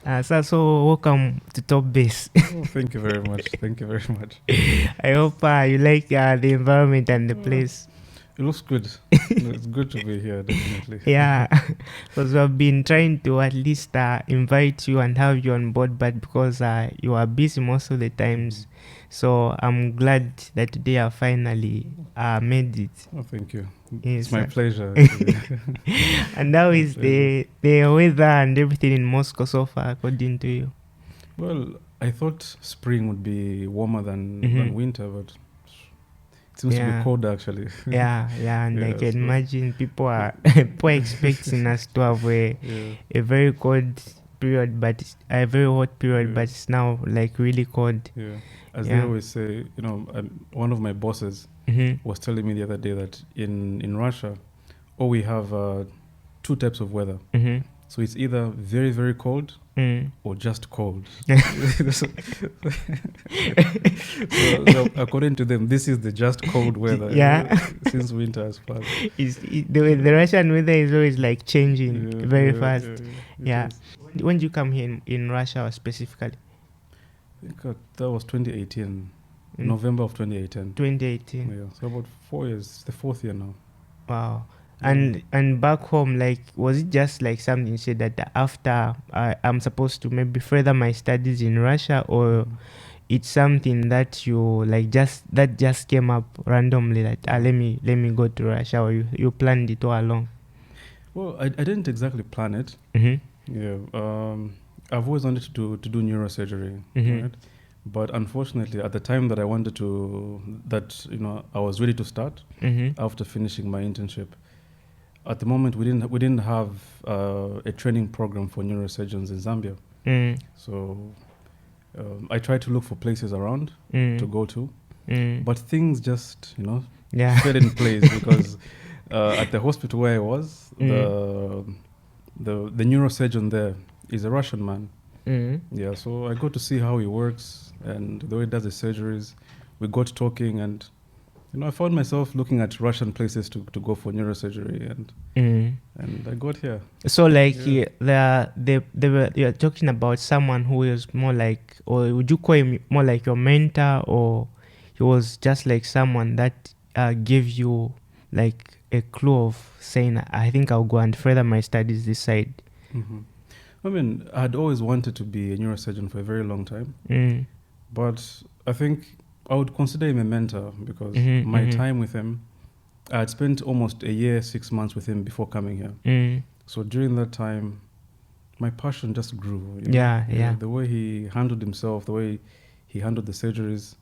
So welcome to Topbase. Oh, thank you very much. Thank you very much. I hope you like the environment and the place. It looks good. It's good to be here, definitely. Yeah, because we've been trying to at least invite you and have you on board, but because you are busy most of the times, so I'm glad that today I finally made it. Oh, thank you. Yes, It's my sir. pleasure. Actually. And how My is pleasure. the weather and everything in Moscow so far, according to you? Well, I thought spring would be warmer than winter, but it seems to be Yeah. cold actually. Yeah, and I Yeah, can so- imagine people are expecting us to have Yeah. a very cold period, but a very hot period, Yeah. but it's now like really cold. Yeah. As they Yeah. always say, one of my bosses Mm-hmm. was telling me the other day that in Russia, we have two types of weather. Mm-hmm. So it's either very, very cold Mm. or just cold. So according to them, this is the just cold weather. Yeah. Since winter has passed. The Russian weather is always like changing Yeah, very yeah, fast. It Yeah. is. When did you come here in Russia specifically? I think that was 2018, In November of 2018. 2018. Yeah, so about 4 years, the fourth year now. Wow. Yeah. And back home, like, was it just like something you said that after I'm supposed to maybe further my studies in Russia, or it's something that you like just came up randomly that let me go to Russia, or you planned it all along? Well, I didn't exactly plan it. Mm-hmm. Yeah, I've always wanted to do neurosurgery, right? But unfortunately, at the time that I wanted to, I was ready to start after finishing my internship. At the moment, we didn't have a training program for neurosurgeons in Zambia. So I tried to look for places around to go to, but things just fell in place because at the hospital where I was, the neurosurgeon there is a Russian man. Yeah, so I got to see how he works and the way he does the surgeries. We got talking, and I found myself looking at Russian places to go for neurosurgery, and I got here. So like you're talking about someone who is more like, or would you call him more like your mentor, or he was just like someone that gave you like a clue of saying, I think I'll go and further my studies this side? I mean, I'd always wanted to be a neurosurgeon for a very long time, but I think I would consider him a mentor because my time with him, I had spent almost a year, 6 months with him before coming here. So during that time, my passion just grew. Yeah. The way he handled himself, the way he handled the surgeries,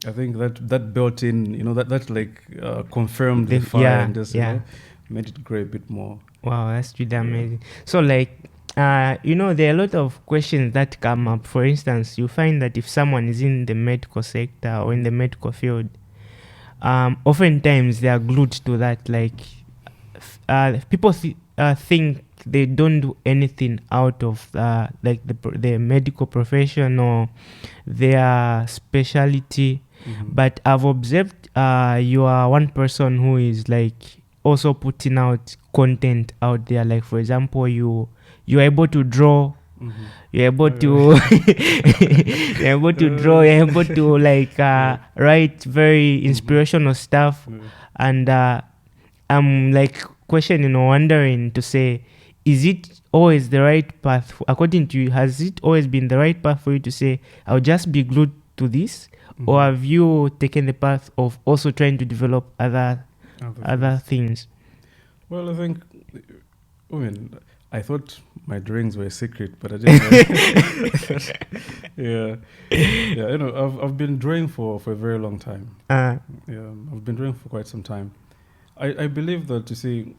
I think that built in, that confirmed the fire and just made it grow a bit more. Wow, that's really amazing. So like, there are a lot of questions that come up. For instance, you find that if someone is in the medical sector or in the medical field, oftentimes they are glued to that. Like, people think they don't do anything out of like the medical profession or their specialty. But I've observed you are one person who is like also putting out content out there. Like, for example, you're able to draw. You're able to you're able to draw, you're able to like write very inspirational stuff. And I'm like questioning or wondering to say, is it always the right path according to you? Has it always been the right path for you to say, I'll just be glued to this? Or have you taken the path of also trying to develop other things? Well, I thought my drawings were a secret, but I didn't. I've been drawing for a very long time. I've been drawing for quite some time. I believe that, you see,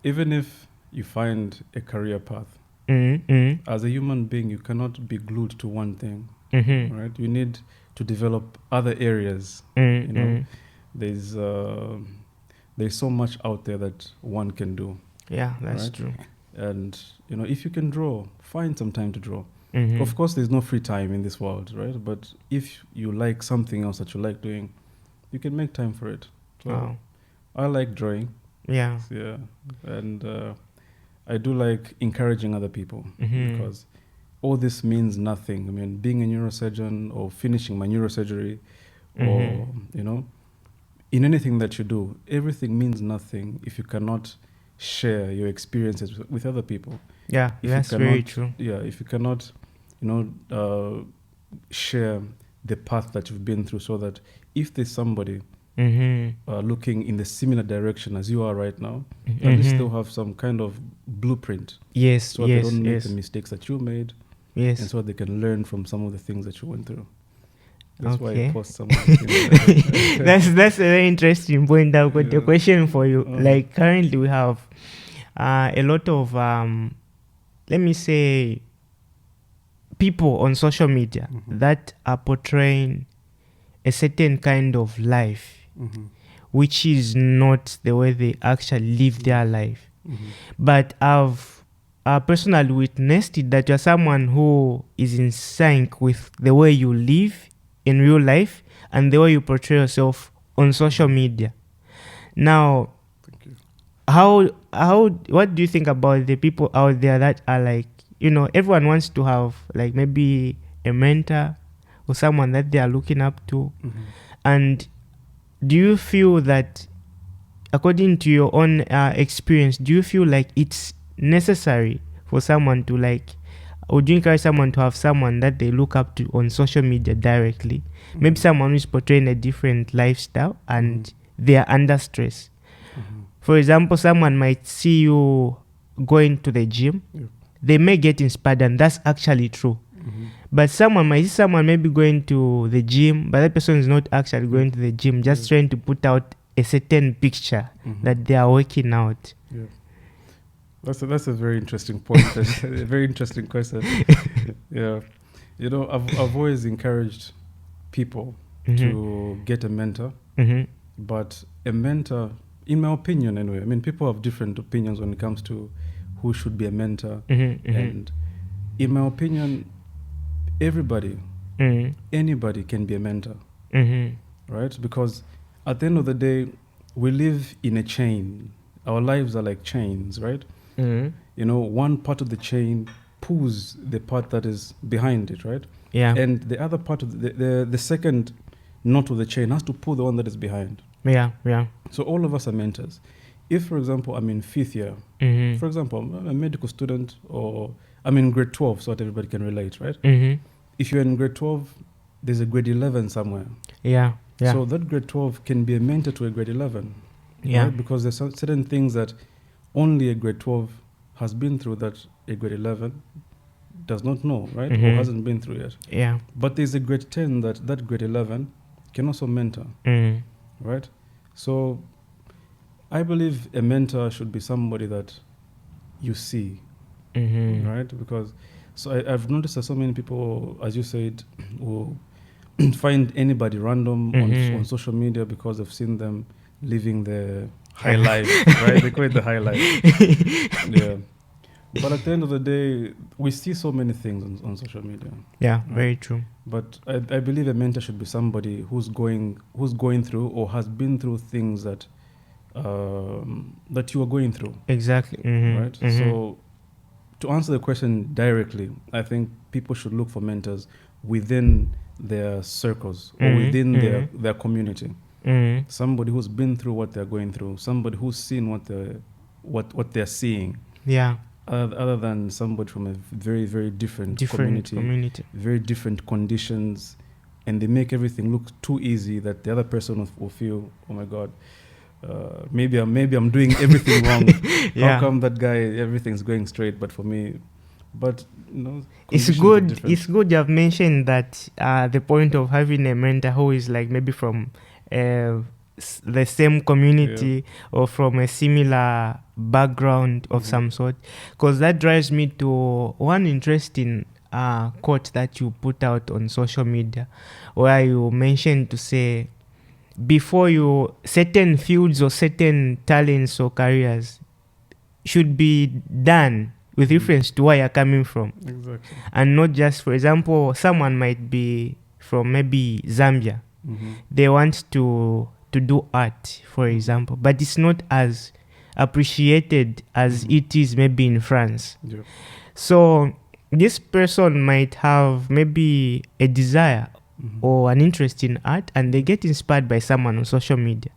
even if you find a career path, as a human being, you cannot be glued to one thing, right? You need to develop other areas. There's so much out there that one can do. Yeah, that's right? true. And if you can draw, find some time to draw. Of course, there's no free time in this world, right? But if you like something else that you like doing, you can make time for it. So Wow. I like drawing. Yeah. And I do like encouraging other people because all this means nothing. I mean, being a neurosurgeon or finishing my neurosurgery, or in anything that you do, everything means nothing if you cannot share your experiences with other people. Yeah, that's very true. Yeah, if you cannot, share the path that you've been through, so that if there's somebody looking in the similar direction as you are right now, at least they'll have some kind of blueprint. Yes, so they don't make the mistakes that you made. Yes. And so they can learn from some of the things that you went through. That's why I post some of the things. That's a very interesting point. I've got a question for you. Like currently we have a lot of, let me say, people on social media that are portraying a certain kind of life, which is not the way they actually live their life. But I've personally witnessed it, that you're someone who is in sync with the way you live in real life and the way you portray yourself on social media. Now, thank you. What do you think about the people out there that are like, everyone wants to have like maybe a mentor or someone that they are looking up to, and do you feel that, according to your own experience, do you feel like it's necessary for someone to would you encourage someone to have someone that they look up to on social media directly? Maybe someone who's portraying a different lifestyle and they are under stress. For example, someone might see you going to the gym. They may get inspired, and that's actually true. But someone might see someone maybe going to the gym, but that person is not actually going to the gym, just trying to put out a certain picture that they are working out. Yeah. That's a very interesting point. A very interesting question. Yeah. I've always encouraged people to get a mentor. But a mentor, in my opinion anyway, I mean, people have different opinions when it comes to who should be a mentor. And in my opinion, everybody, anybody can be a mentor. Right? Because at the end of the day, we live in a chain. Our lives are like chains, right? One part of the chain pulls the part that is behind it, right? Yeah. And the other part of the second knot of the chain has to pull the one that is behind. Yeah. So all of us are mentors. If, for example, I'm in 5th year, for example, I'm a medical student, or I'm in grade 12, so that everybody can relate, right? If you're in grade 12, there's a grade 11 somewhere. Yeah. So that grade 12 can be a mentor to a grade 11. Yeah. Right? Because there's certain things that only a grade 12 has been through that a grade 11 does not know, right? Or hasn't been through yet. Yeah. But there's a grade 10 that grade 11 can also mentor, right? So I believe a mentor should be somebody that you see, right? Because I've noticed that so many people, as you said, will find anybody random on social media because they've seen them living their high life, right? They call it the high life. Yeah. But at the end of the day, we see so many things on social media. Yeah, right? Very true. But I believe a mentor should be somebody who's going through or has been through things that you are going through. Exactly. Right? So to answer the question directly, I think people should look for mentors within their circles or within their community. Somebody who's been through what they're going through, somebody who's seen what they're seeing. Yeah. Other than somebody from a very, very different community, very different conditions, and they make everything look too easy that the other person will feel, oh my God, maybe I'm doing everything wrong. How come that guy everything's going straight, but for me, it's good. It's good you have mentioned that the point of having a mentor who is like maybe from the same community or from a similar background of some sort, because that drives me to one interesting quote that you put out on social media, where you mentioned to say, before you, certain fields or certain talents or careers should be done with reference to where you're coming from. Exactly. And not just, for example, someone might be from maybe Zambia. They want to do art, for example, but it's not as appreciated as it is maybe in France. So this person might have maybe a desire or an interest in art, and they get inspired by someone on social media.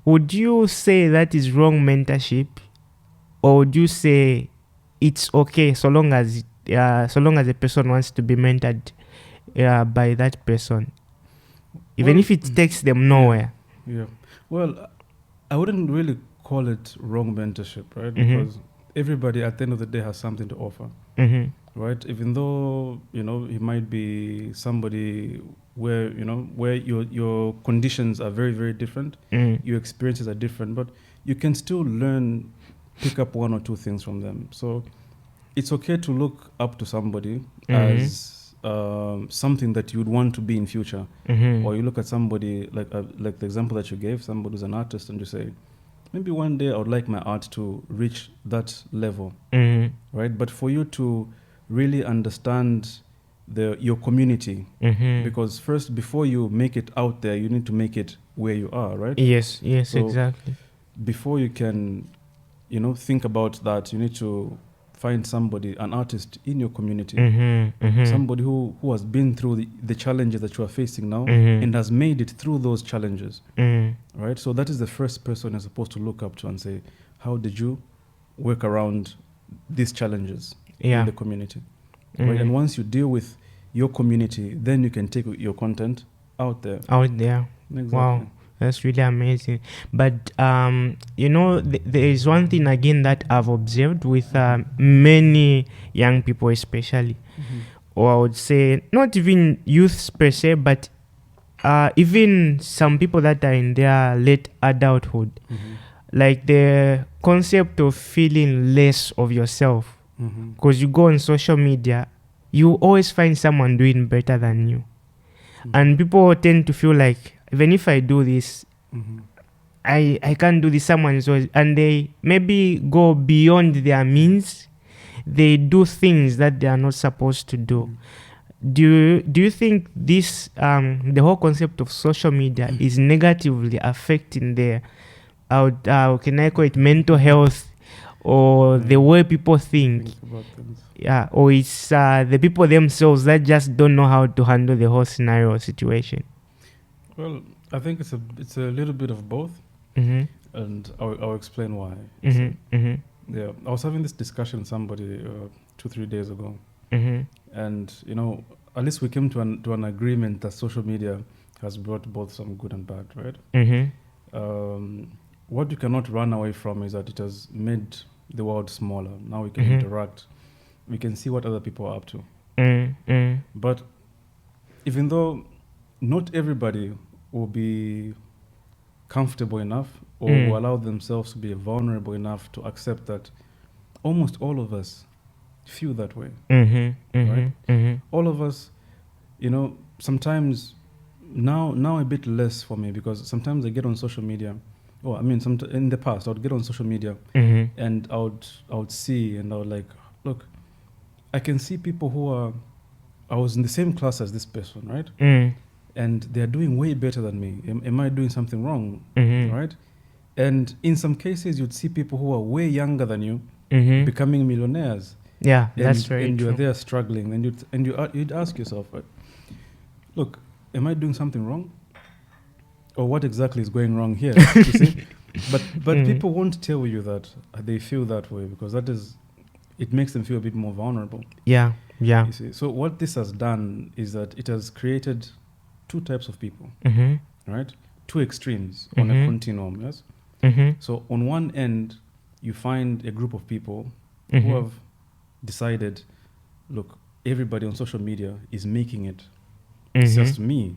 Would you say that is wrong mentorship, or would you say it's okay so long as a person wants to be mentored by that person, even if it takes them nowhere? Yeah. Well, I wouldn't really call it wrong mentorship, right? Because everybody at the end of the day has something to offer, right? Even though, you know, he might be somebody where, you know, where your conditions are very, very different, your experiences are different, but you can still learn, pick up one or two things from them. So it's okay to look up to somebody as something that you would want to be in future, or you look at somebody like the example that you gave, somebody who's an artist, and you say, maybe one day I would like my art to reach that level, right? But for you to really understand your community, because first, before you make it out there, you need to make it where you are, right? Yes, So exactly. before you can, you know, think about that, you need to find somebody, an artist in your community, somebody who has been through the challenges that you are facing now and has made it through those challenges, right? So that is the first person you're supposed to look up to and say, how did you work around these challenges in the community, right? And once you deal with your community, then you can take your content out there. Exactly. Wow. That's really amazing. But, you know, there is one thing again that I've observed with many young people especially, or I would say not even youths per se, but even some people that are in their late adulthood, like the concept of feeling less of yourself. Because you go on social media, you always find someone doing better than you. And people tend to feel like, even if I do this, I can't do this, someone is always, and they maybe go beyond their means. They do things that they are not supposed to do. Do you think this the whole concept of social media is negatively affecting their can I call it mental health, or the way people think about things? Yeah, or it's the people themselves that just don't know how to handle the whole scenario or situation? Well, I think it's a little bit of both, and I'll explain why. Yeah, I was having this discussion with somebody 2-3 days ago, and you know, at least we came to an agreement that social media has brought both some good and bad, right? What you cannot run away from is that it has made the world smaller. Now we can interact, we can see what other people are up to. But even though not everybody will be comfortable enough or will allow themselves to be vulnerable enough to accept that almost all of us feel that way, right? All of us, you know, sometimes now a bit less for me, because sometimes I get on social media. Oh, I mean, in the past, I would get on social media and I would see, and I would like, look, I can see people who I was in the same class as this person, right? And they're doing way better than me. Am I doing something wrong, right? And in some cases, you'd see people who are way younger than you becoming millionaires. Yeah, that's very and true. you're there struggling, and you'd ask yourself, right, look, am I doing something wrong? Or what exactly is going wrong here? You see? But people won't tell you that they feel that way, because it makes them feel a bit more vulnerable. Yeah. You see? So what this has done is that it has created two types of people, right? Two extremes on a continuum, yes? So on one end, you find a group of people who have decided, look, everybody on social media is making it. It's just me.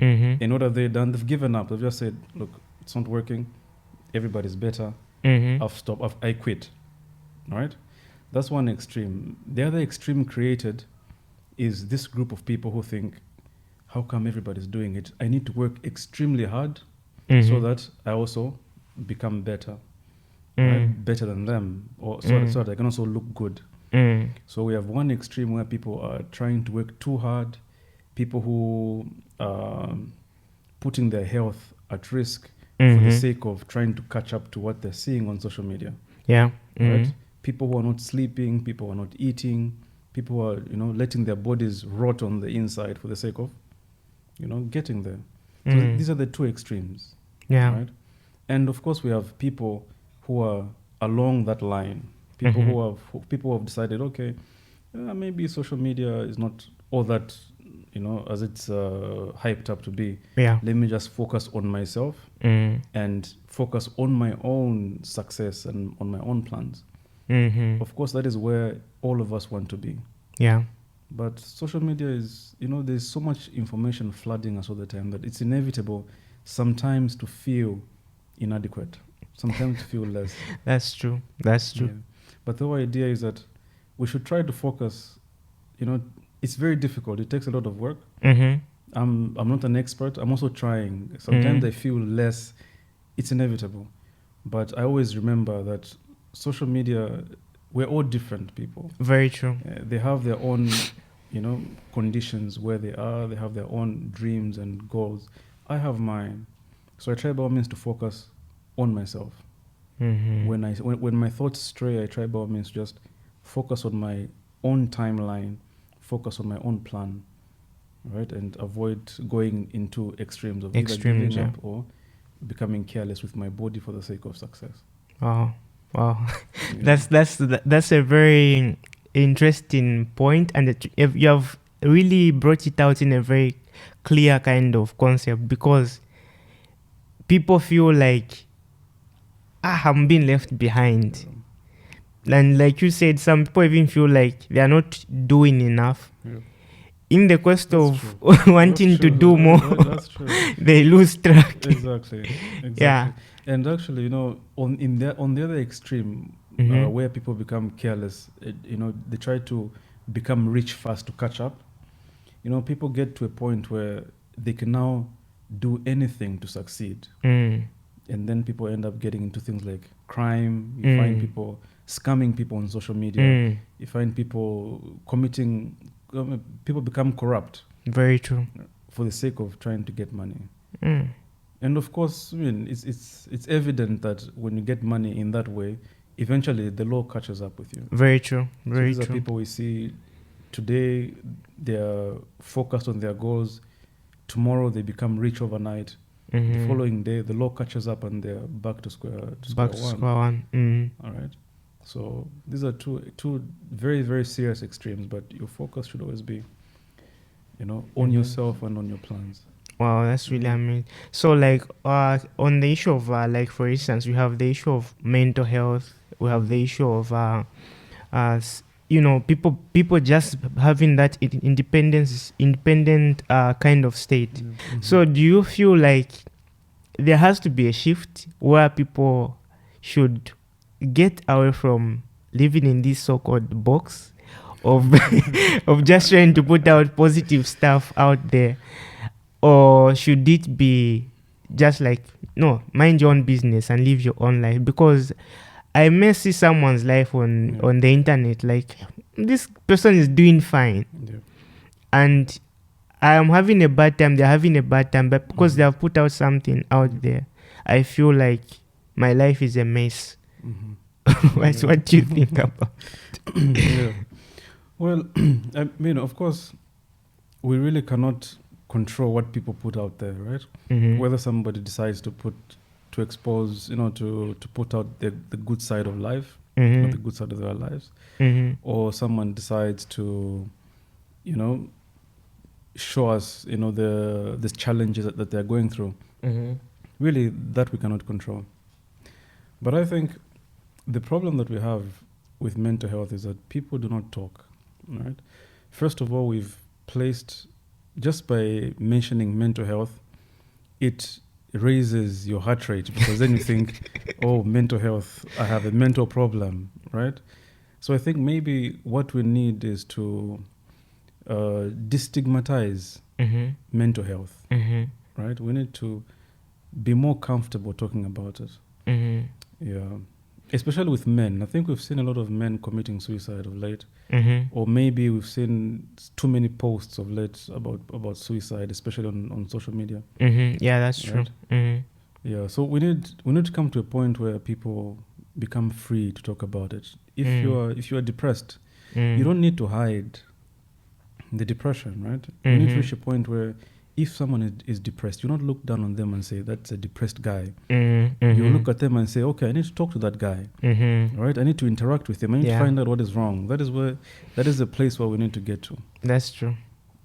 And what have they done? They've given up. They've just said, look, it's not working. Everybody's better. I've stopped. I quit. All right? That's one extreme. The other extreme created is this group of people who think, how come everybody's doing it? I need to work extremely hard so that I also become better. Right? Better than them. Or so that I can also look good. So we have one extreme where people are trying to work too hard. People who putting their health at risk for the sake of trying to catch up to what they're seeing on social media. Yeah. Right? People who are not sleeping, people who are not eating, People are, letting their bodies rot on the inside for the sake of, getting there. So these are the two extremes. Yeah. Right? And of course, we have people who are along that line. People who have decided, okay, maybe social media is not all that, as it's hyped up to be. Yeah. Let me just focus on myself and focus on my own success and on my own plans. Of course, that is where all of us want to be. Yeah. But social media is, there's so much information flooding us all the time that it's inevitable sometimes to feel inadequate, sometimes to feel less. That's true. That's true. Yeah. But the whole idea is that we should try to focus. It's very difficult. It takes a lot of work. I'm not an expert. I'm also trying. Sometimes I feel less. It's inevitable. But I always remember that social media, we're all different people. Very true. They have their own, conditions where they are. They have their own dreams and goals. I have mine. So I try by all means to focus on myself. When my thoughts stray, I try by all means just focus on my own timeline, focus on my own plan, right, and avoid going into extremes of either giving up or becoming careless with my body for the sake of success. Wow. Yeah. That's a very interesting point, and you have really brought it out in a very clear kind of concept, because people feel like I'm being left behind. And like you said, some people even feel like they are not doing enough. Yeah. In the quest of wanting to do more, that's true. They lose track. Exactly. Yeah. And actually, on the other extreme, where people become careless, they try to become rich fast to catch up. People get to a point where they can now do anything to succeed. And then people end up getting into things like crime. You find people scamming people on social media. You find people people become corrupt. Very true. For the sake of trying to get money. And of course, it's evident that when you get money in that way, eventually the law catches up with you. Very true. Very so these true. are people we see today, they are focused on their goals. Tomorrow they become rich overnight. The following day, the law catches up and they're back to square one. All right. So these are two very, very serious extremes, but your focus should always be, on yourself and on your plans. Wow, that's really amazing. So like on the issue of like, for instance, we have the issue of mental health. We have the issue of people just having that independent kind of state. So do you feel like there has to be a shift where people should get away from living in this so-called box of of just trying to put out positive stuff out there? Or should it be just like, no, mind your own business and live your own life? Because I may see someone's life on the internet, like, this person is doing fine. Yeah. And I am having a bad time, they're having a bad time, but because they have put out something out there, I feel like my life is a mess. What do you think about it? Yeah. Well, of course, we really cannot control what people put out there, right? Whether somebody decides to expose, to put out the good side of life, or the good side of their lives, or someone decides to, show us, the challenges that they're going through. Really, that we cannot control. But I think the problem that we have with mental health is that people do not talk, right? First of all, we've placed, just by mentioning mental health, it raises your heart rate, because then you think, oh, mental health, I have a mental problem, right? So I think maybe what we need is to destigmatize mental health, right? We need to be more comfortable talking about it. Yeah. Especially with men. I think we've seen a lot of men committing suicide of late. Or maybe we've seen too many posts of late about suicide, especially on social media. Yeah, that's right? true. Yeah, so we need to come to a point where people become free to talk about it. If you are depressed, You don't need to hide the depression, right? You need to reach a point where if someone is depressed, you don't look down on them and say, that's a depressed guy. You look at them and say, okay, I need to talk to that guy, right? I need to interact with him. I need to find out what is wrong. That is the place where we need to get to. That's true.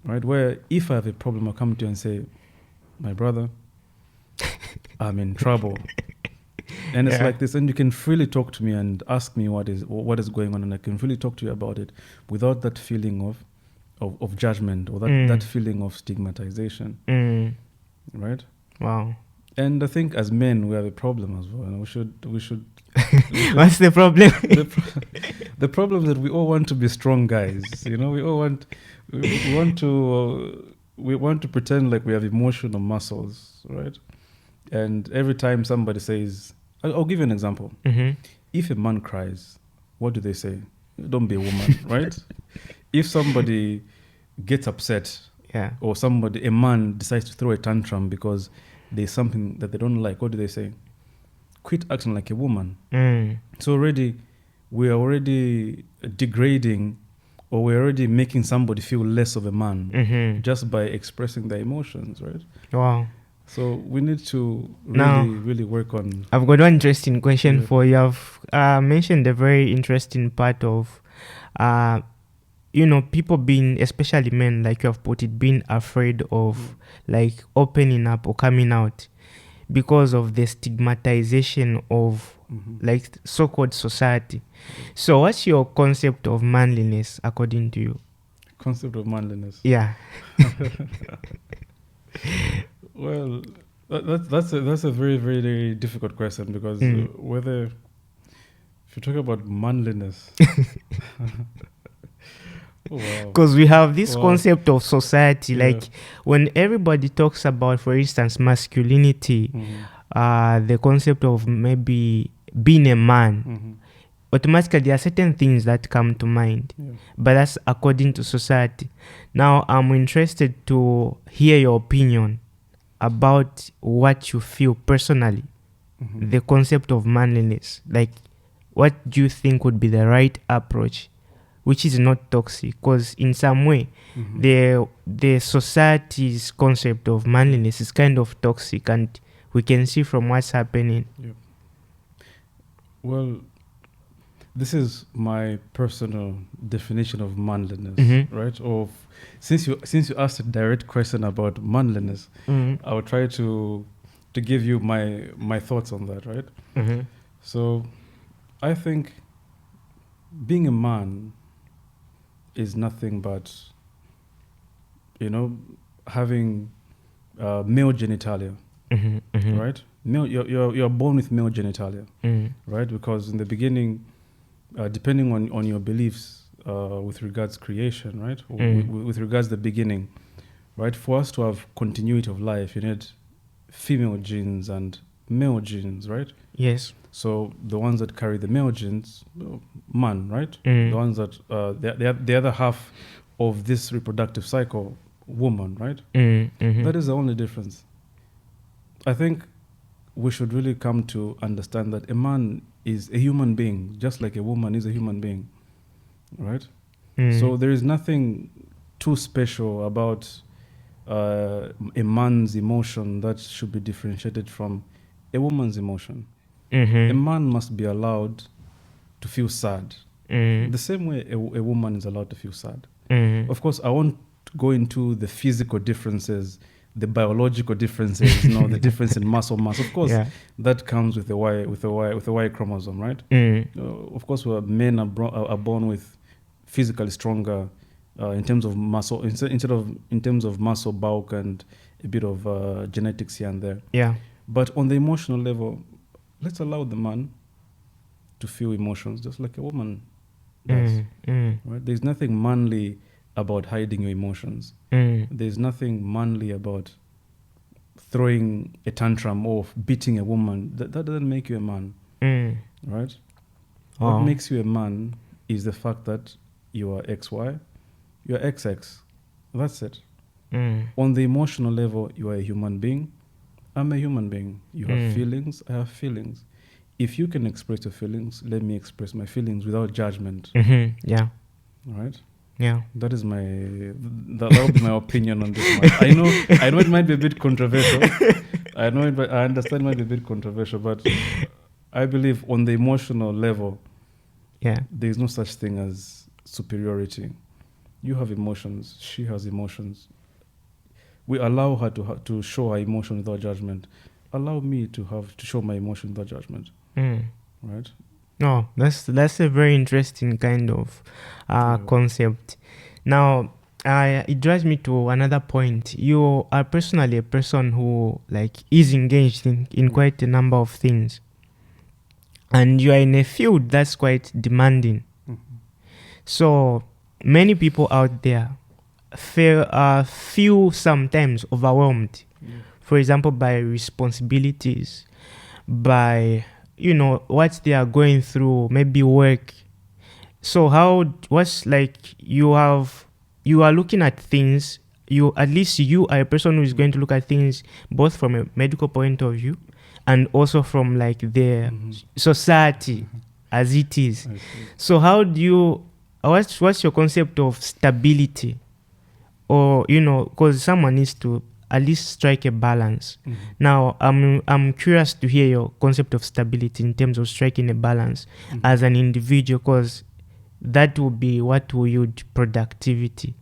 Right? Where if I have a problem, I'll come to you and say, my brother, I'm in trouble. And it's like this, and you can freely talk to me and ask me what is going on, and I can freely talk to you about it without that feeling of judgment or that feeling of stigmatization. Right? Wow. And I think as men we have a problem as well. And we should What's the problem? The problem is that we all want to be strong guys. We all want we want to pretend like we have emotional muscles, right? And every time somebody says, I'll give you an example. If a man cries, what do they say? Don't be a woman, right? If somebody gets upset, or a man decides to throw a tantrum because there's something that they don't like, what do they say? Quit acting like a woman. So we are already degrading, or we're already making somebody feel less of a man just by expressing their emotions, right? Wow. So we need to really work on... I've got one interesting question for you. I've mentioned a very interesting part of, people being, especially men, like you have put it, being afraid of like opening up or coming out because of the stigmatization of like so-called society. So what's your concept of manliness according to you? Concept of manliness? Yeah. Well, that's a very, very difficult question, because if you talk about manliness, because we have this concept of society, like when everybody talks about, for instance, masculinity, the concept of maybe being a man, automatically there are certain things that come to mind, but that's according to society. Now I'm interested to hear your opinion about what you feel personally, the concept of manliness. Like, what do you think would be the right approach, which is not toxic? Because in some way, the society's concept of manliness is kind of toxic, and we can see from what's happening. Well, this is my personal definition of manliness, right? Since you asked a direct question about manliness, I will try to give you my thoughts on that, right? So I think being a man is nothing but, having male genitalia, right? You're born with male genitalia, right? Because in the beginning, depending on your beliefs with regards creation, right? With regards the beginning, right? For us to have continuity of life, you need female genes and male genes, right? Yes. So the ones that carry the male genes, man, right? The ones that the other half of this reproductive cycle, woman, right? That is the only difference. I think we should really come to understand that a man is a human being, just like a woman is a human being, right? So there is nothing too special about a man's emotion that should be differentiated from a woman's emotion. A man must be allowed to feel sad, the same way a woman is allowed to feel sad. Of course, I won't go into the physical differences, the biological differences, the difference in muscle mass. Of course, that comes with the Y chromosome, right? Of course, men are born with physically stronger in terms of muscle, in terms of muscle bulk and a bit of genetics here and there. Yeah. But on the emotional level, let's allow the man to feel emotions just like a woman does. Right? There's nothing manly about hiding your emotions. There's nothing manly about throwing a tantrum or beating a woman. That doesn't make you a man, right? What makes you a man is the fact that you are XY, you are XX. That's it. On the emotional level, you are a human being. I'm a human being. You have feelings, I have feelings. If you can express your feelings, let me express my feelings without judgment. Yeah. right? Yeah. That is that would be my opinion on this one. I know it might be a bit controversial. I understand it might be a bit controversial, but I believe on the emotional level, there is no such thing as superiority. You have emotions. She has emotions. We allow her to show her emotion without judgment. Allow me to show my emotion without judgment. Right? No, that's a very interesting kind of concept. Now, it drives me to another point. You are personally a person who is engaged in quite a number of things, and you are in a field that's quite demanding. So many people out there feel sometimes overwhelmed. For example, by responsibilities, by what they are going through, maybe work. So you are looking at things, at least you are a person who is going to look at things both from a medical point of view and also from the society as it is. So how do you what's your concept of stability? Or because someone needs to at least strike a balance. Now I'm curious to hear your concept of stability in terms of striking a balance as an individual, because that will be what will yield productivity.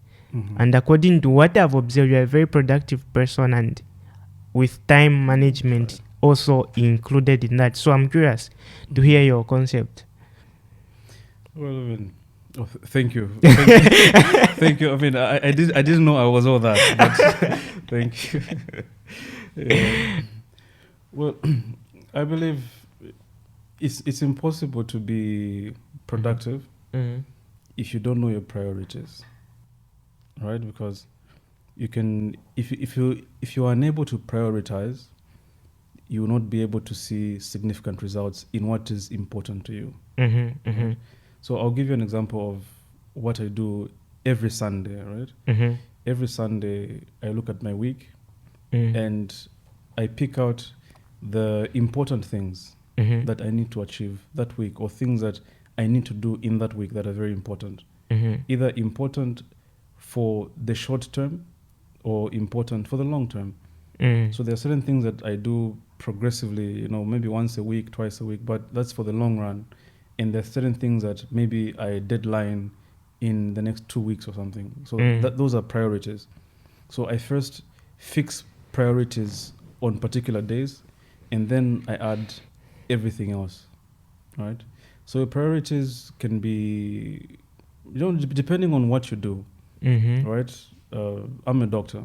And according to what I've observed, you're a very productive person, and with time management also included in that. So I'm curious to hear your concept. Well, thank you. Thank you. I mean, I didn't know I was all that, but thank you. Yeah. Well, I believe it's impossible to be productive if you don't know your priorities, right? Because you can, if you are unable to prioritize, you will not be able to see significant results in what is important to you. Right? So I'll give you an example of what I do every Sunday, right? Every Sunday, I look at my week and I pick out the important things that I need to achieve that week, or things that I need to do in that week that are very important. Either important for the short term or important for the long term. So there are certain things that I do progressively, maybe once a week, twice a week, but that's for the long run. And there are certain things that maybe I deadline in the next 2 weeks or something. So those are priorities. So I first fix priorities on particular days, and then I add everything else, right? So your priorities can be, depending on what you do, right? I'm a doctor,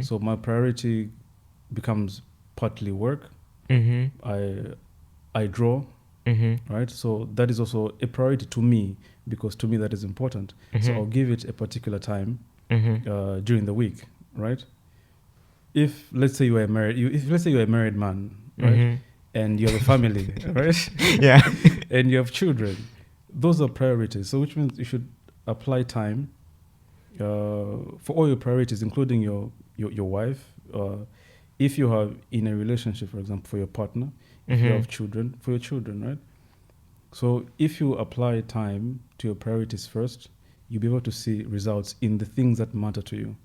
so my priority becomes partly work. I draw. Right, so that is also a priority to me, because to me that is important. So I'll give it a particular time during the week, right? If let's say you are married, let's say you're a married man, right, and you have a family, right, and you have children, those are priorities. So which means you should apply time for all your priorities, including your wife. If you have in a relationship, for example, for your partner. If you have children, for your children, right? So if you apply time to your priorities first, you'll be able to see results in the things that matter to you.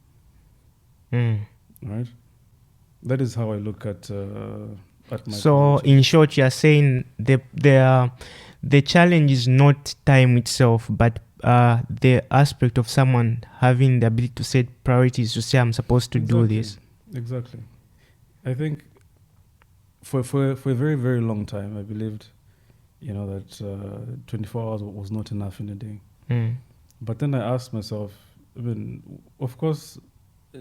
Right? That is how I look at my So in short, you're saying the challenge is not time itself, but the aspect of someone having the ability to set priorities, to say I'm supposed to do this. Exactly. I think for a very, very long time, I believed, that 24 hours was not enough in a day. But then I asked myself, I mean, of course,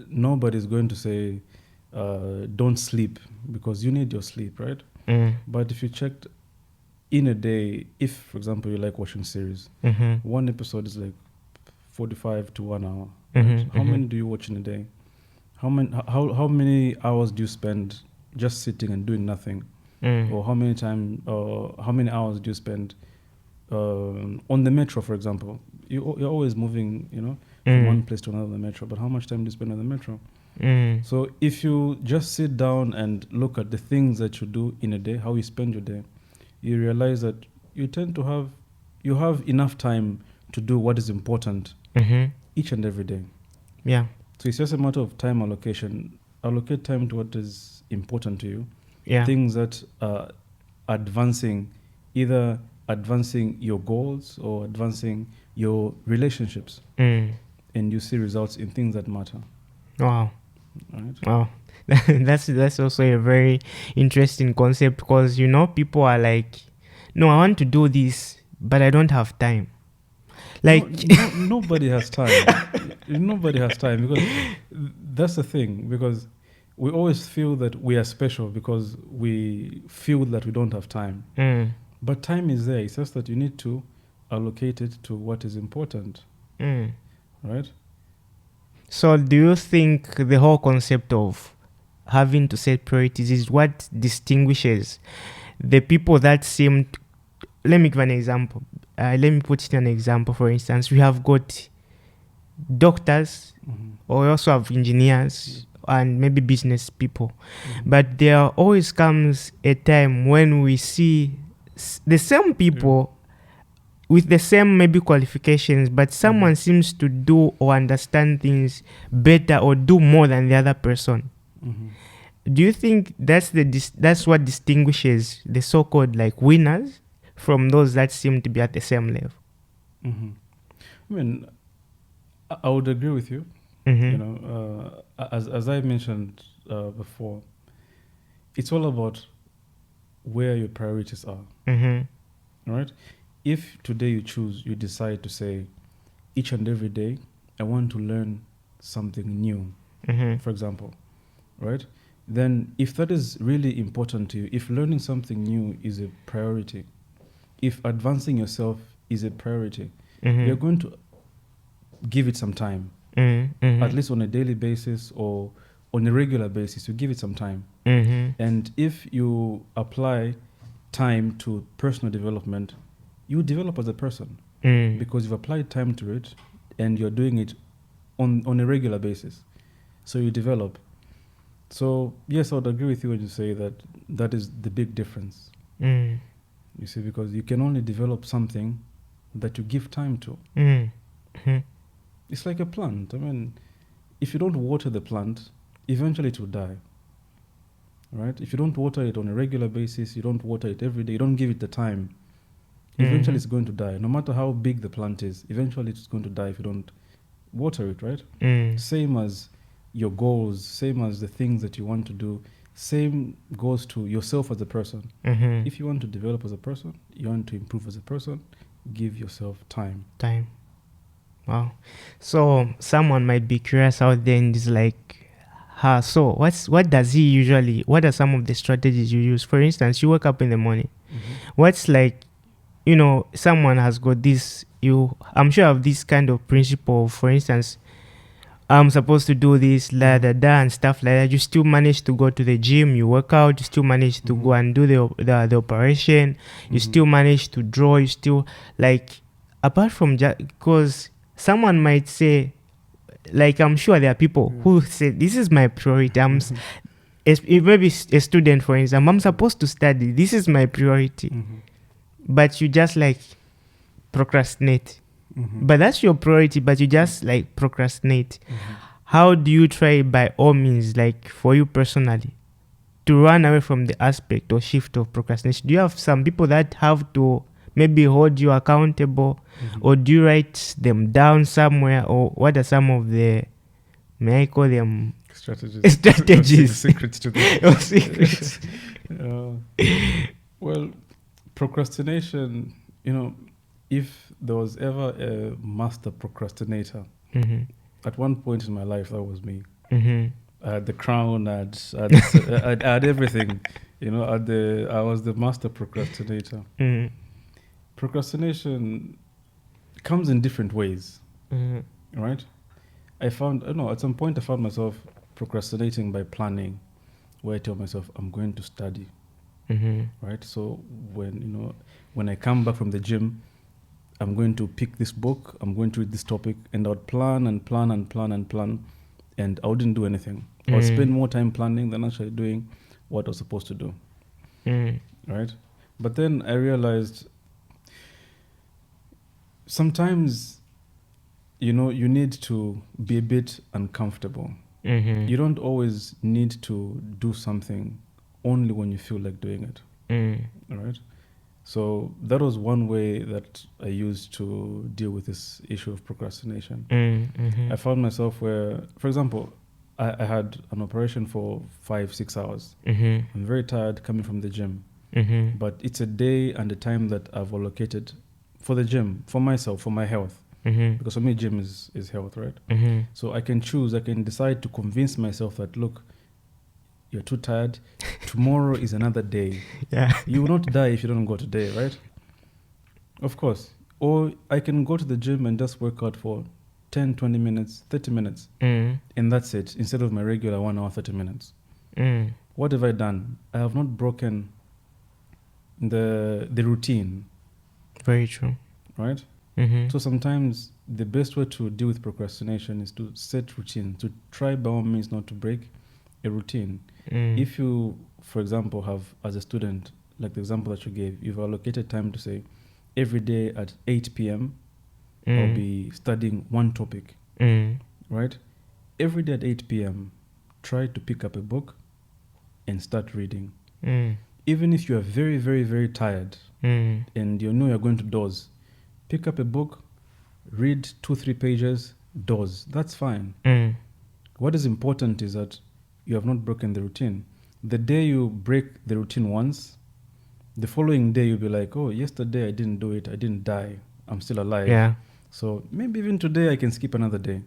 nobody's going to say, don't sleep, because you need your sleep, right? But if you checked in a day, if, for example, you like watching series, one episode is like 45 to 1 hour. Right? How many do you watch in a day? How many hours do you spend just sitting and doing nothing? Or how many hours do you spend on the metro, for example? You're always moving, from one place to another on the metro, but how much time do you spend on the metro? So if you just sit down and look at the things that you do in a day, how you spend your day, you realize that you have enough time to do what is important each and every day. Yeah. So it's just a matter of time allocation. Allocate time to what is important to you. Yeah. Things that are either advancing your goals or advancing your relationships. And you see results in things that matter. Wow. Right? Wow. That's also a very interesting concept, because people are like, no, I want to do this, but I don't have time. Like nobody has time. Nobody has time, because that's the thing, because we always feel that we are special because we feel that we don't have time. But time is there. It's just that you need to allocate it to what is important. Right? So do you think the whole concept of having to set priorities is what distinguishes the people that seem let me give an example. Let me put it in an example. For instance, we have got doctors, or we also have engineers and maybe business people. But there always comes a time when we see the same people with the same maybe qualifications, but someone seems to do or understand things better or do more than the other person. Do you think that's what distinguishes the so-called like winners from those that seem to be at the same level? I mean, I would agree with you. As I mentioned before, it's all about where your priorities are. Right? If today you decide to say, each and every day, I want to learn something new, for example, right? Then if that is really important to you, if learning something new is a priority, if advancing yourself is a priority, you're going to give it some time, at least on a daily basis or on a regular basis, you give it some time. And if you apply time to personal development, you develop as a person because you've applied time to it and you're doing it on a regular basis. So you develop. So yes, I would agree with you when you say that is the big difference. You see, because you can only develop something that you give time to. It's like a plant. I mean, if you don't water the plant, eventually it will die. Right? If you don't water it on a regular basis, you don't water it every day, you don't give it the time, eventually it's going to die. No matter how big the plant is, eventually it's going to die if you don't water it, right? Same as your goals, same as the things that you want to do, same goes to yourself as a person. If you want to develop as a person, you want to improve as a person, give yourself time. Wow. So someone might be curious out there and is like, so what are some of the strategies you use? For instance, you wake up in the morning. What's like, someone has got this, I'm sure of this kind of principle. For instance, I'm supposed to do this, and stuff like that. You still manage to go to the gym, you work out, you still manage to go and do the operation, you still manage to draw, you still, like, apart from because someone might say, like, I'm sure there are people who say, this is my priority. Maybe a student, for example, I'm supposed to study, this is my priority. But you just like procrastinate. But that's your priority, but you just like procrastinate. How do you try, by all means, like for you personally, to run away from the aspect or shift of procrastination? Do you have some people that have to maybe hold you accountable, or do you write them down somewhere, or what are some of the, may I call them, strategies? Secrets to Or secrets. Well, procrastination, if there was ever a master procrastinator, at one point in my life, that was me. I had the crown, I had everything, I was the master procrastinator. Procrastination comes in different ways, right? At some point I found myself procrastinating by planning, where I tell myself I'm going to study, right? So when I come back from the gym, I'm going to pick this book, I'm going to read this topic, and I would plan and plan and plan and plan, and I wouldn't do anything. I would spend more time planning than actually doing what I was supposed to do, right? But then I realized sometimes, you need to be a bit uncomfortable. You don't always need to do something only when you feel like doing it. All right. So that was one way that I used to deal with this issue of procrastination. I found myself where, for example, I had an operation for 5-6 hours. I'm very tired coming from the gym. But it's a day and a time that I've allocated for the gym, for myself, for my health. Because for me, gym is health, right? So I can decide to convince myself that, look, you're too tired. Tomorrow is another day. Yeah. You will not die if you don't go today, right? Of course. Or I can go to the gym and just work out for 10, 20 minutes, 30 minutes. And that's it, instead of my regular 1 hour, 30 minutes. What have I done? I have not broken the routine. Very true. Right? So sometimes the best way to deal with procrastination is to set routine, to try by all means not to break a routine. If you, for example, have, as a student, like the example that you gave, you've allocated time to say, every day at 8 p.m., I'll be studying one topic, right? Every day at 8 p.m., try to pick up a book and start reading. Even if you are very, very, very tired and you know you're going to doze, pick up a book, read 2-3 pages, doze. That's fine. What is important is that you have not broken the routine. The day you break the routine once, the following day you'll be like, oh, yesterday I didn't do it. I didn't die. I'm still alive. Yeah. So maybe even today I can skip another day.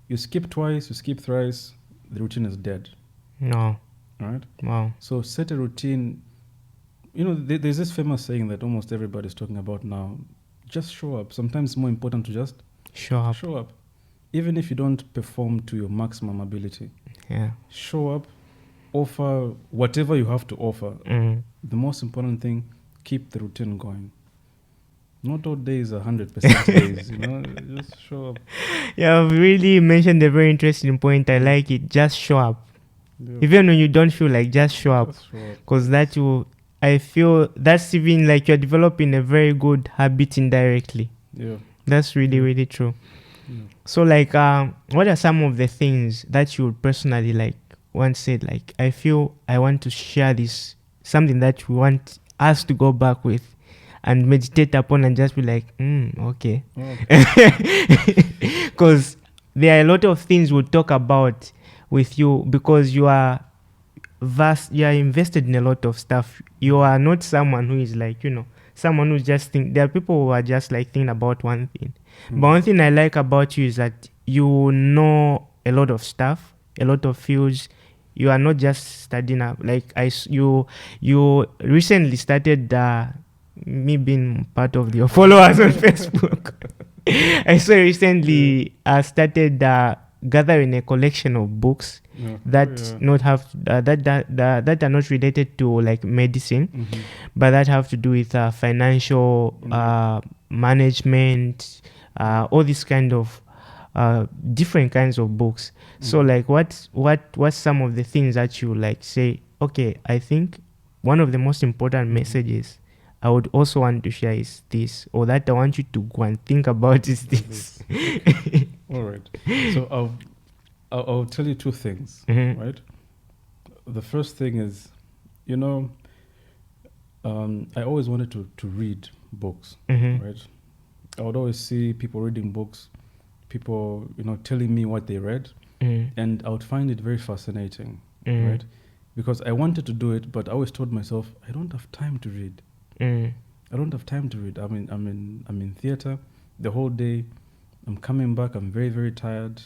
You skip twice, you skip thrice, the routine is dead. No. All right? Wow. So set a routine. There's this famous saying that almost everybody's talking about now. Just show up. Sometimes it's more important to just Show up. show up. Even if you don't perform to your maximum ability. Yeah. Show up, offer whatever you have to offer. The most important thing, keep the routine going. Not all days are 100% days, just show up. Yeah, I've really mentioned a very interesting point. I like it. Just show up. Yeah. Even when you don't feel like, just show up. Because I feel that's even like you're developing a very good habit indirectly. Yeah. That's really, really true. Yeah. So like, what are some of the things that you would personally like once said, like, I feel I want to share this, something that we want us to go back with and meditate upon and just be like, okay. Because there are a lot of things we'll talk about with you because you are vast, you are invested in a lot of stuff. You are not someone who is like, someone who just there are people who are just like thinking about one thing. But one thing I like about you is that you know a lot of stuff, a lot of fields. You are not just studying up. Like you recently started me being part of your followers on Facebook. I saw recently started gathering a collection of books that not have that are not related to like medicine, but that have to do with financial management, all these kind of different kinds of books. So like what's some of the things that you like say, okay, I think one of the most important messages I would also want to share is this, or that I want you to go and think about is this. All right. So I'll tell you two things, right? The first thing is, I always wanted to read books, right? I would always see people reading books, people, telling me what they read, and I would find it very fascinating, right? Because I wanted to do it, but I always told myself, I don't have time to read. I don't have time to read. I'm in theater the whole day. I'm coming back. I'm very, very tired.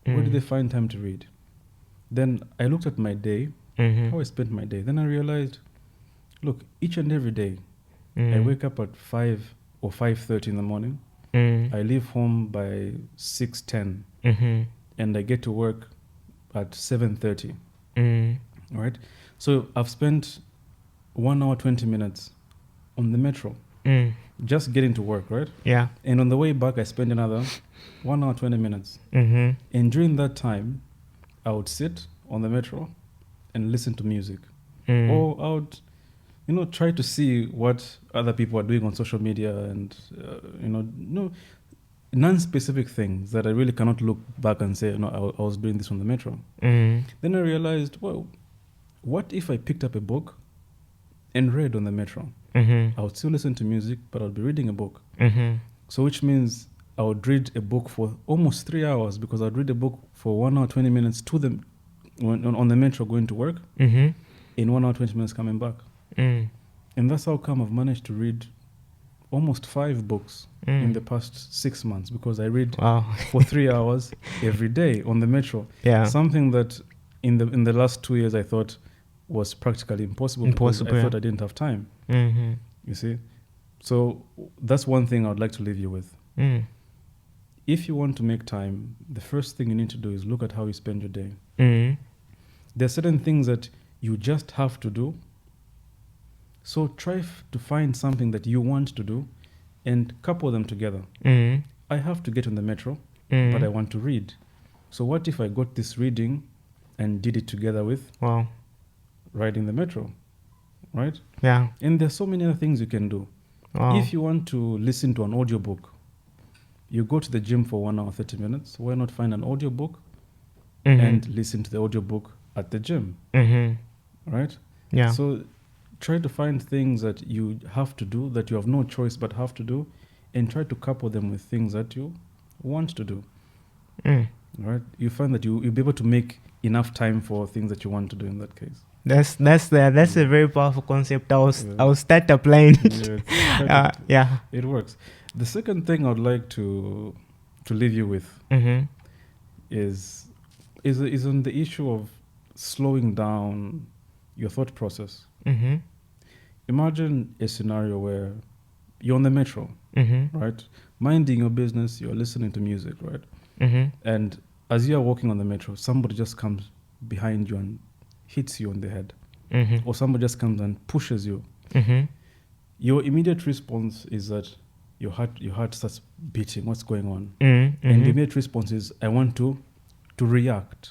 Where do they find time to read? Then I looked at my day, how I spent my day. Then I realized, look, each and every day, I wake up at 5 or 5:30 in the morning. I leave home by 6:10, and I get to work at 7:30. Right? So I've spent 1 hour 20 minutes on the metro, just getting to work, right? Yeah. And on the way back, I spent another 1 hour 20 minutes. And during that time, I would sit on the metro and listen to music, or I would try to see what other people are doing on social media, and non-specific things that I really cannot look back and say, I was doing this on the metro. Then I realized, well, what if I picked up a book and read on the metro? I would still listen to music, but I would be reading a book. So which means I would read a book for almost 3 hours, because I'd read a book for 1 hour 20 minutes on the metro going to work, in 1 hour 20 minutes coming back. And that's how come I've managed to read almost 5 books in the past 6 months, because I read for 3 hours every day on the metro. Something that in the last 2 years I thought was practically impossible because I thought I didn't have time. You see? So that's one thing I would like to leave you with. If you want to make time, the first thing you need to do is look at how you spend your day. There are certain things that you just have to do. So try to find something that you want to do and couple them together. I have to get on the metro, but I want to read. So what if I got this reading and did it together with riding the metro, right? And there's so many other things you can do. If you want to listen to an audiobook, you go to the gym for 1 hour 30 minutes. Why not find an audiobook and listen to the audiobook at the gym, right? So try to find things that you have to do, that you have no choice but have to do, and try to couple them with things that you want to do. Right? You find that you'll be able to make enough time for things that you want to do in that case. That's a very powerful concept. I'll start applying it. It works. The second thing I would like to leave you with is on the issue of slowing down your thought process. Imagine a scenario where you're on the metro, right? Minding your business, you're listening to music, right? And as you're walking on the metro, somebody just comes behind you and hits you on the head. Or somebody just comes and pushes you. Your immediate response is that your heart starts beating. What's going on? And the immediate response is, I want to react.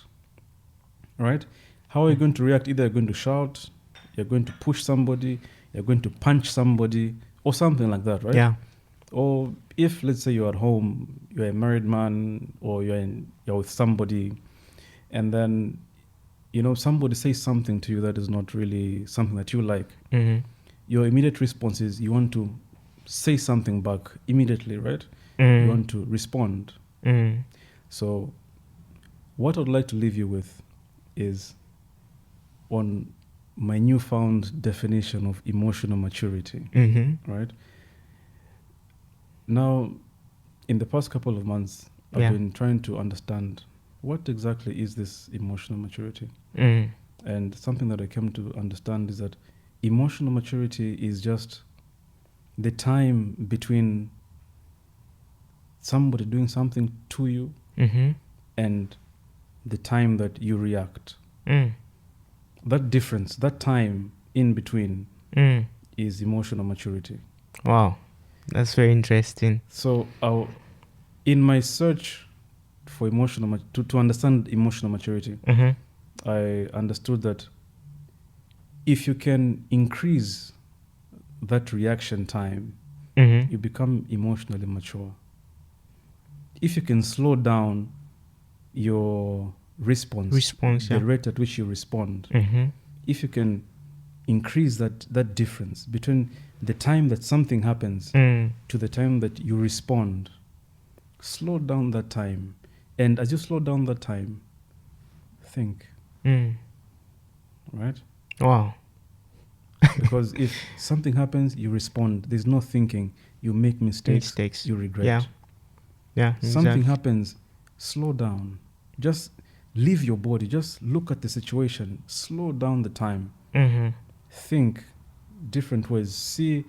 Right? How are you going to react? Either you're going to shout, you're going to push somebody, you're going to punch somebody, or something like that, right? Or if, let's say, you're at home, you're a married man, or you're with somebody, and then somebody says something to you that is not really something that you like. Your immediate response is you want to say something back immediately, right? You want to respond. So what I'd like to leave you with is on my newfound definition of emotional maturity, right? Now, in the past couple of months, I've been trying to understand what exactly is this emotional maturity. And something that I came to understand is that emotional maturity is just the time between somebody doing something to you and the time that you react. That difference, that time in between is emotional maturity. Wow, that's very interesting. So in my search for to understand emotional maturity, I understood that if you can increase that reaction time, you become emotionally mature. If you can slow down your response, the rate at which you respond, if you can increase that difference between the time that something happens to the time that you respond, slow down that time. And as you slow down that time, think. Right? Wow. Because if something happens, you respond. There's no thinking. You make mistakes. You regret. Something happens, slow down. Just leave your body. Just look at the situation. Slow down the time. Think different ways. See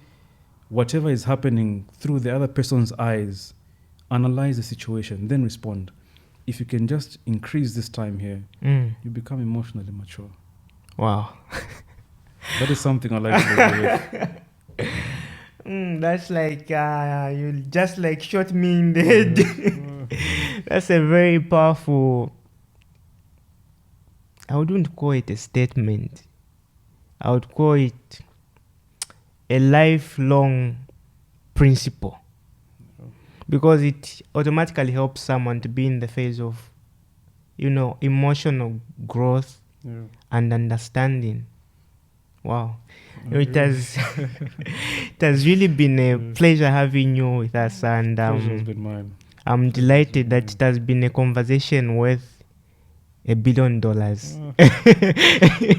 whatever is happening through the other person's eyes. Analyze the situation, then respond. If you can just increase this time here, you become emotionally mature. Wow. That is something I like to do with. That's like you just like shot me in the head. That's a very powerful. I wouldn't call it a statement. I would call it a lifelong principle, because it automatically helps someone to be in the phase of, emotional growth and understanding. Wow. It has it has really been a pleasure having you with us, and Pleasure's been mine. I'm delighted that it has been a conversation worth $1 billion.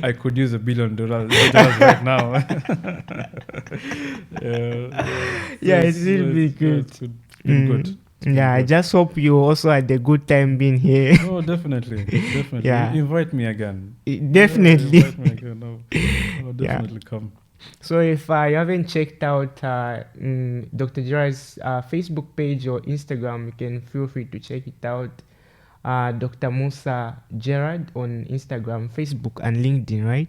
I could use $1 billion right now. It's really good. It's been good. I just hope you also had a good time being here. Oh, definitely. Yeah. Invite me again. Definitely. Invite me again. I'll definitely come. So if you haven't checked out Dr. Gerald's Facebook page or Instagram, you can feel free to check it out. Dr. Musa Gerald on Instagram, Facebook, and LinkedIn, right?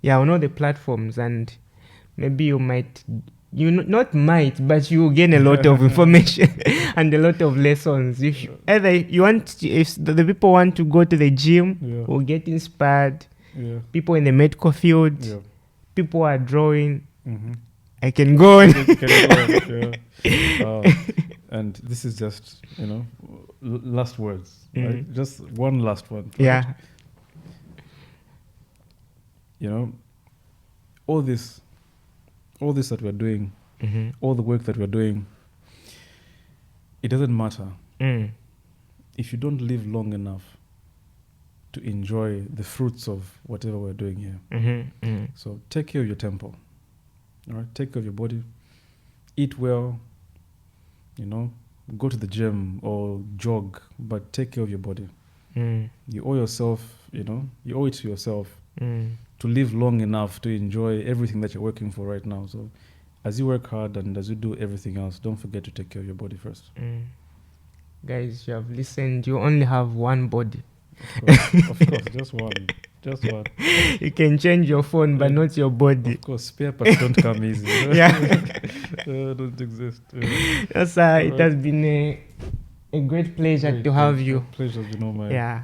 Yeah, on all the platforms, and maybe you might, but you will gain a lot of information and a lot of lessons. If the people want to go to the gym or get inspired, people in the medical field, people are drawing, I can go on. And this is just, last words, right? Just one last one. Yeah. All this that we're doing, all the work that we're doing, it doesn't matter if you don't live long enough to enjoy the fruits of whatever we're doing here. So take care of your temple. All right, take care of your body. Eat well. Go to the gym or jog, but take care of your body. You owe yourself, you owe it to yourself to live long enough to enjoy everything that you're working for right now. So as you work hard and as you do everything else, don't forget to take care of your body first. Guys, you have listened. You only have one body. Of course, just one. You can change your phone, but not your body. Of course, spare parts don't come easy. Don't exist. Yes, it has been a great pleasure to have you. Pleasure's been all mine. Yeah.